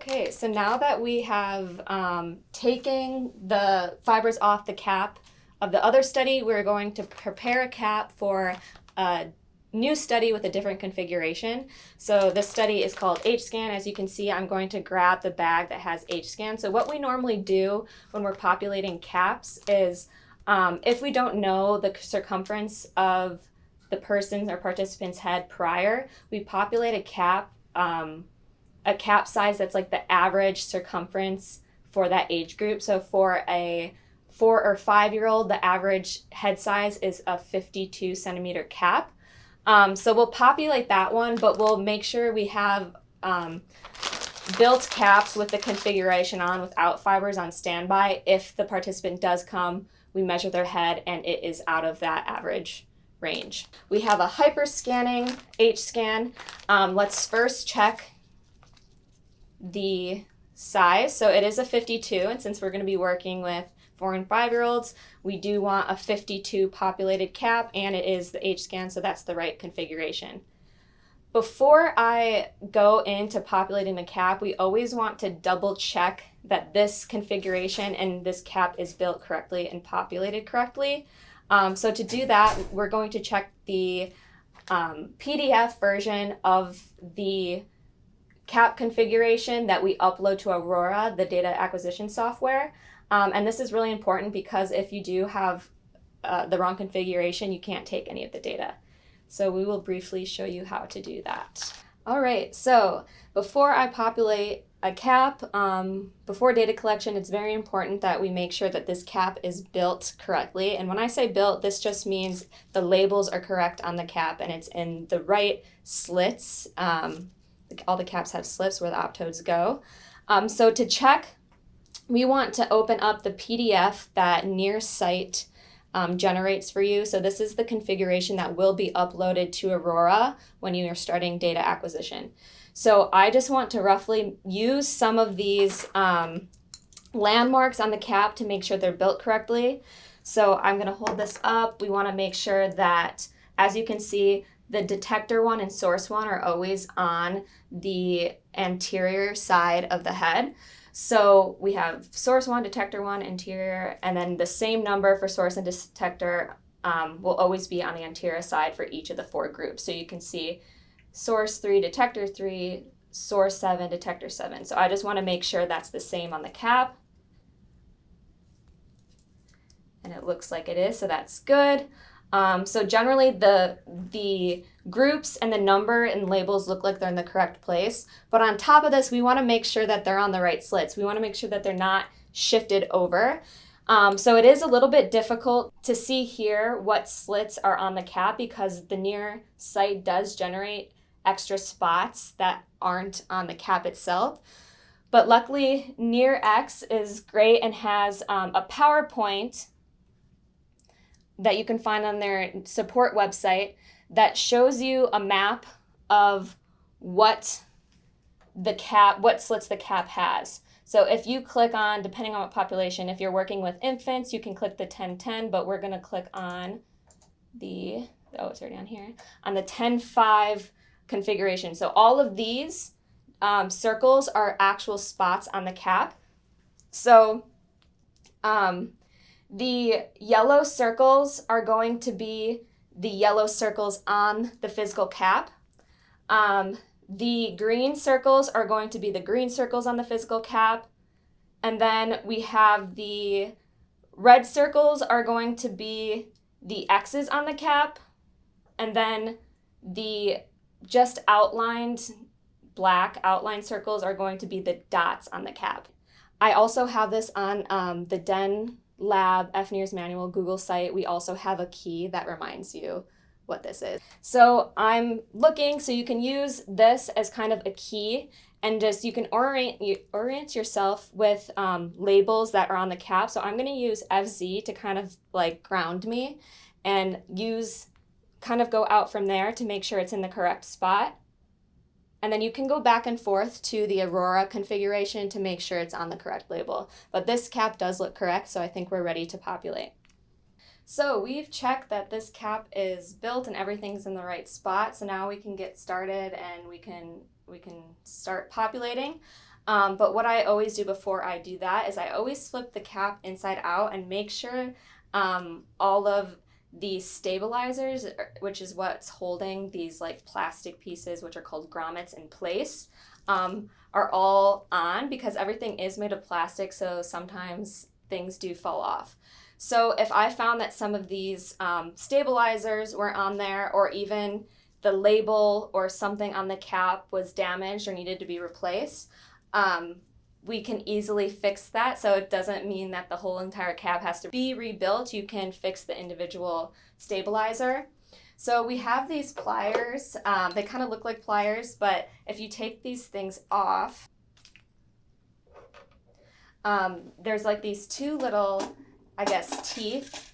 Okay, so now that we have taken the fibers off the cap of the other study, we're going to prepare a cap for a new study with a different configuration. So this study is called HScan. As you can see, I'm going to grab the bag that has HScan. So what we normally do when we're populating caps is if we don't know the circumference of the person's or participant's head prior, we populate a cap size that's like the average circumference for that age group. So for a 4 or 5-year-old, the average head size is a 52 centimeter cap. So we'll populate that one, but we'll make sure we have built caps with the configuration on without fibers on standby. If the participant does come, we measure their head and it is out of that average range. We have a hyperscanning HScan. Let's first check the size. So it is a 52, and since we're going to be working with 4 and 5-year-olds, we do want a 52 populated cap, and it is the HScan, so that's the right configuration. Before I go into populating the cap, we always want to double check that this configuration and this cap is built correctly and populated correctly. So to do that, we're going to check the PDF version of the cap configuration that we upload to Aurora, the data acquisition software. And this is really important because if you do have the wrong configuration, you can't take any of the data. So we will briefly show you how to do that. All right, so before I populate a cap, before data collection, it's very important that we make sure that this cap is built correctly. And when I say built, this just means the labels are correct on the cap and it's in the right slits. All the caps have slits where the optodes go. So to check, we want to open up the PDF that fNIRS site generates for you. So this is the configuration that will be uploaded to Aurora when you are starting data acquisition. So I just want to roughly use some of these landmarks on the cap to make sure they're built correctly. So I'm going to hold this up. We want to make sure that, as you can see, the detector one and source one are always on the anterior side of the head. So we have source one, detector one, anterior, and then the same number for source and detector will always be on the anterior side for each of the 4 groups. So you can see source 3, detector 3, source 7, detector 7. So I just want to make sure that's the same on the cap. And it looks like it is, so that's good. So generally the groups and the number and labels look like they're in the correct place. But on top of this, we want to make sure that they're on the right slits. We want to make sure that they're not shifted over. So it is a little bit difficult to see here what slits are on the cap because the fNIRS site does generate extra spots that aren't on the cap itself. But luckily, fNIRS is great and has a PowerPoint that you can find on their support website that shows you a map of what slits the cap has. So if you click on, depending on what population, if you're working with infants, you can click the 10-10, but we're gonna click on the, it's already on here, on the 10-5 configuration. So all of these circles are actual spots on the cap. So the yellow circles are going to be the yellow circles on the physical cap. The green circles are going to be the green circles on the physical cap. And then we have the red circles are going to be the X's on the cap. And then the just outlined black outline circles are going to be the dots on the cap. I also have this on the Den Lab fNIRS manual Google site. We also have a key that reminds you what this is. So I'm looking, so you can use this as kind of a key and just you can orient yourself with labels that are on the cap. So I'm going to use FZ to kind of like ground me and kind of go out from there to make sure it's in the correct spot. And then you can go back and forth to the Aurora configuration to make sure it's on the correct label. But this cap does look correct, so I think we're ready to populate. So we've checked that this cap is built and everything's in the right spot. So now we can get started and we can start populating. But what I always do before I do that is I always flip the cap inside out and make sure all of the stabilizers, which is what's holding these like plastic pieces, which are called grommets, in place, are all on, because everything is made of plastic, so sometimes things do fall off. So if I found that some of these stabilizers were on there, or even the label or something on the cap was damaged or needed to be replaced, we can easily fix that. So it doesn't mean that the whole entire cap has to be rebuilt. You can fix the individual stabilizer. So we have these pliers. They kind of look like pliers, but if you take these things off, there's like these two little, I guess, teeth.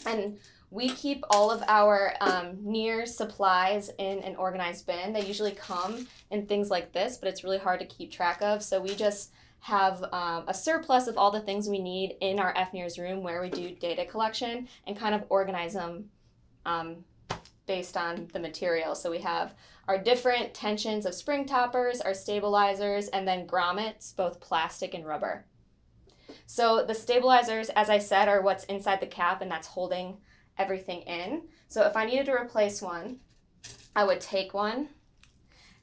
And we keep all of our fNIRS supplies in an organized bin. They usually come in things like this, but it's really hard to keep track of. So we just have a surplus of all the things we need in our fNIRS room where we do data collection, and kind of organize them based on the material. So we have our different tensions of spring toppers, our stabilizers, and then grommets, both plastic and rubber. So the stabilizers, as I said, are what's inside the cap, and that's holding everything in. So if I needed to replace one, I would take one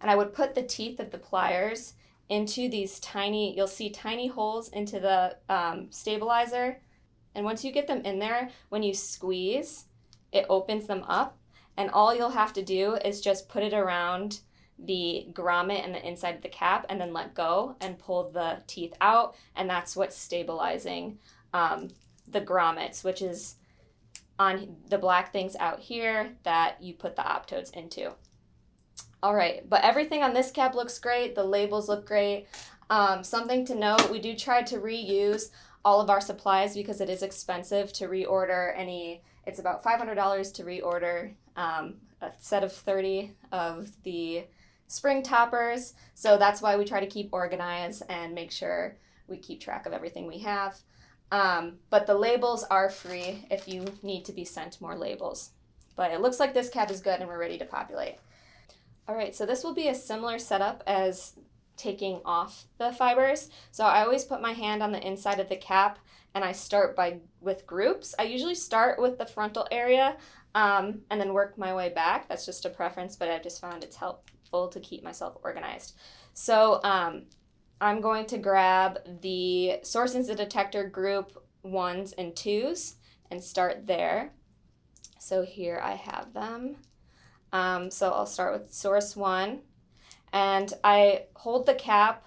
and I would put the teeth of the pliers into these tiny, you'll see tiny holes into the stabilizer. And once you get them in there, when you squeeze, it opens them up. And all you'll have to do is just put it around the grommet and the inside of the cap, and then let go and pull the teeth out. And that's what's stabilizing the grommets, which is on the black things out here that you put the optodes into. All right, but everything on this cap looks great. The labels look great. Something to note, we do try to reuse all of our supplies because it is expensive to reorder any. It's about $500 to reorder a set of 30 of the spring toppers. So that's why we try to keep organized and make sure we keep track of everything we have. But the labels are free if you need to be sent more labels. But it looks like this cap is good and we're ready to populate. All right, so this will be a similar setup as taking off the fibers. So I always put my hand on the inside of the cap and I start with groups. I usually start with the frontal area and then work my way back. That's just a preference, but I just found it's helpful to keep myself organized. So I'm going to grab the Sources and Detector group 1s and 2s and start there. So here I have them. So I'll start with source 1, and I hold the cap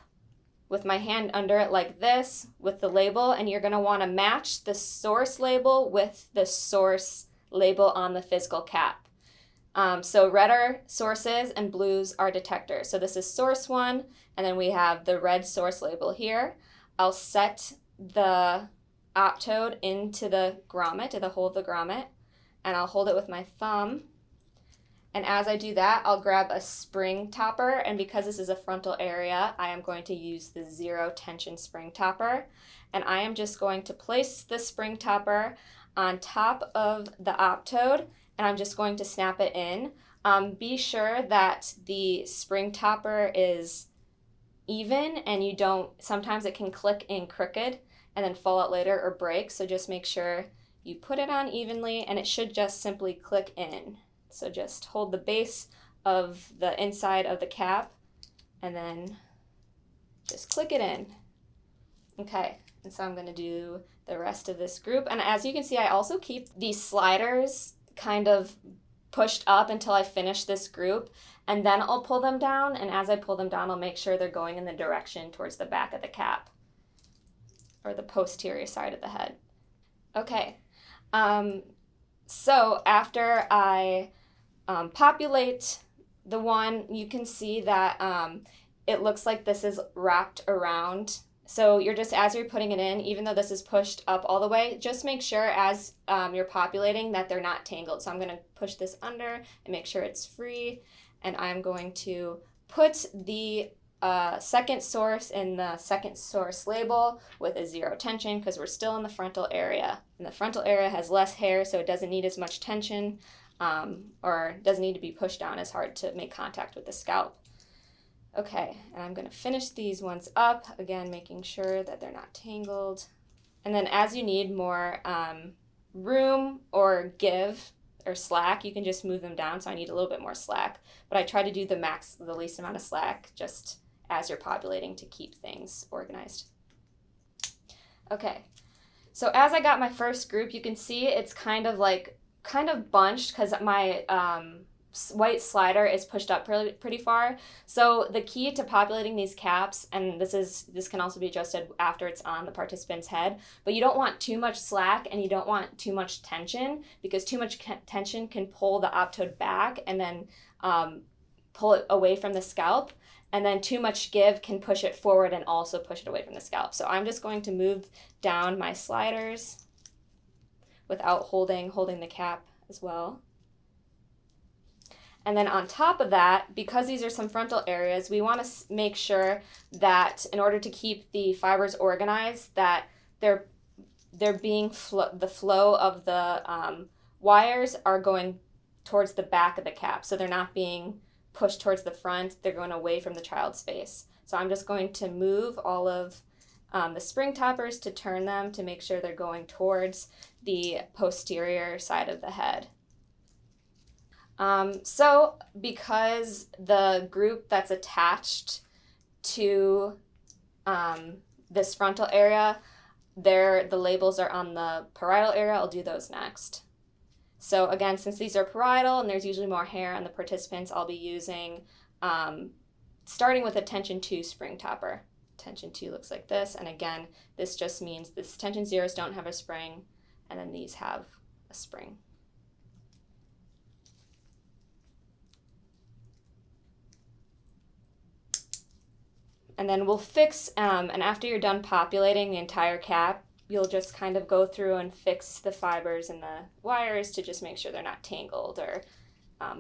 with my hand under it like this with the label, and you're going to want to match the source label with the source label on the physical cap. So red are sources and blues are detectors. So this is source 1, and then we have the red source label here. I'll set the optode into the grommet, to the hole of the grommet, and I'll hold it with my thumb. And as I do that, I'll grab a spring topper, and because this is a frontal area, I am going to use the 0 tension spring topper. And I am just going to place the spring topper on top of the optode, and I'm just going to snap it in. Be sure that the spring topper is even, and you don't, sometimes it can click in crooked and then fall out later or break, so just make sure you put it on evenly, and it should just simply click in. So just hold the base of the inside of the cap and then just click it in. Okay, and so I'm going to do the rest of this group. And as you can see, I also keep these sliders kind of pushed up until I finish this group, and then I'll pull them down, and as I pull them down, I'll make sure they're going in the direction towards the back of the cap, or the posterior side of the head. Okay, so after I populate the one, you can see that it looks like this is wrapped around. So you're just, as you're putting it in, even though this is pushed up all the way, just make sure as you're populating that they're not tangled. So I'm going to push this under and make sure it's free. And I'm going to put the second source in the second source label with a 0 tension, because we're still in the frontal area. And the frontal area has less hair, so it doesn't need as much tension. Or doesn't need to be pushed down as hard to make contact with the scalp. Okay, and I'm going to finish these ones up, again making sure that they're not tangled. And then as you need more room or give or slack, you can just move them down. So I need a little bit more slack, but I try to do the least amount of slack just as you're populating to keep things organized. Okay, so as I got my first group, you can see it's kind of bunched because my white slider is pushed up pretty far. So the key to populating these caps, and this can also be adjusted after it's on the participant's head, but you don't want too much slack and you don't want too much tension, because too much tension can pull the optode back and then pull it away from the scalp, and then too much give can push it forward and also push it away from the scalp. So I'm just going to move down my sliders without holding the cap as well. And then on top of that, because these are some frontal areas, we want to make sure that in order to keep the fibers organized, that they're being the flow of the wires are going towards the back of the cap. So they're not being pushed towards the front, they're going away from the child's face. So I'm just going to move all of the spring toppers to turn them to make sure they're going towards the posterior side of the head. So because the group that's attached to this frontal area, the labels are on the parietal area, I'll do those next. So again, since these are parietal and there's usually more hair on the participants, I'll be using, starting with a tension 2 spring topper. Tension 2 looks like this, and again, this just means this tension 0s don't have a spring, and then these have a spring. And then we'll fix, and after you're done populating the entire cap, you'll just kind of go through and fix the fibers and the wires to just make sure they're not tangled or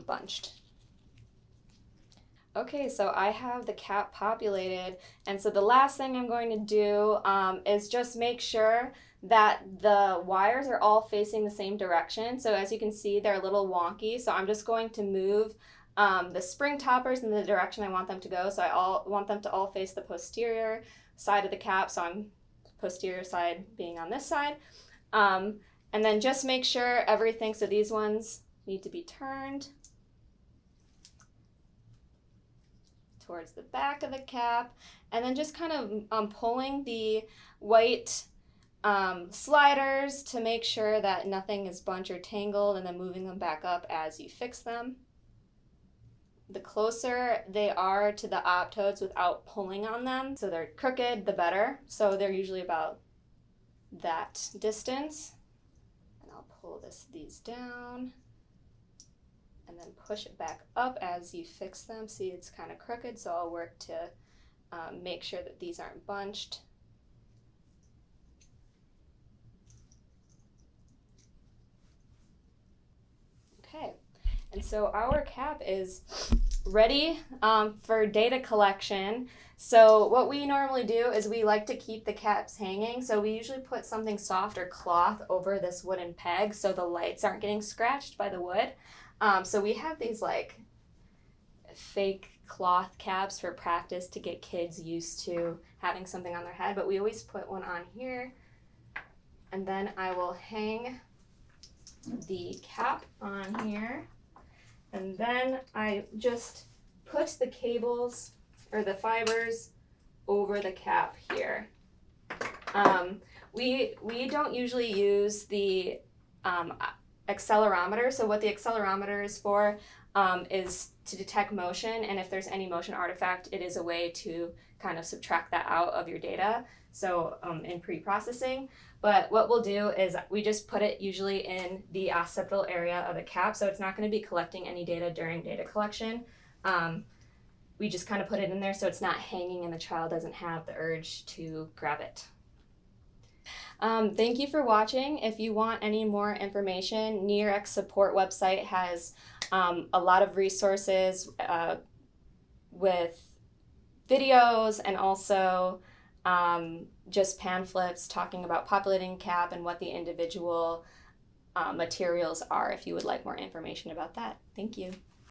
bunched. Okay, so I have the cap populated, and so the last thing I'm going to do is just make sure that the wires are all facing the same direction. So as you can see, they're a little wonky, so I'm just going to move the spring toppers in the direction I want them to go. So I want them to all face the posterior side of the cap, so I'm posterior side being on this side. And then just make sure everything, so these ones need to be turned towards the back of the cap, and then just kind of pulling the white sliders to make sure that nothing is bunched or tangled, and then moving them back up as you fix them. The closer they are to the optodes without pulling on them, so they're crooked, the better. So they're usually about that distance. And I'll pull these down and then push it back up as you fix them. See, it's kind of crooked, so I'll work to make sure that these aren't bunched. Okay, and so our cap is ready for data collection. So what we normally do is we like to keep the caps hanging. So we usually put something soft or cloth over this wooden peg so the lights aren't getting scratched by the wood. So we have these like fake cloth caps for practice to get kids used to having something on their head, but we always put one on here, and then I will hang the cap on here, and then I just put the cables or the fibers over the cap here. We don't usually use the accelerometer. So what the accelerometer is for is to detect motion, and if there's any motion artifact, it is a way to kind of subtract that out of your data, so in pre-processing. But what we'll do is we just put it usually in the occipital area of the cap, so it's not going to be collecting any data during data collection. We just kind of put it in there so it's not hanging and the child doesn't have the urge to grab it. Thank you for watching. If you want any more information, NIRS support website has a lot of resources with videos and also just pamphlets talking about populating cap and what the individual materials are if you would like more information about that. Thank you.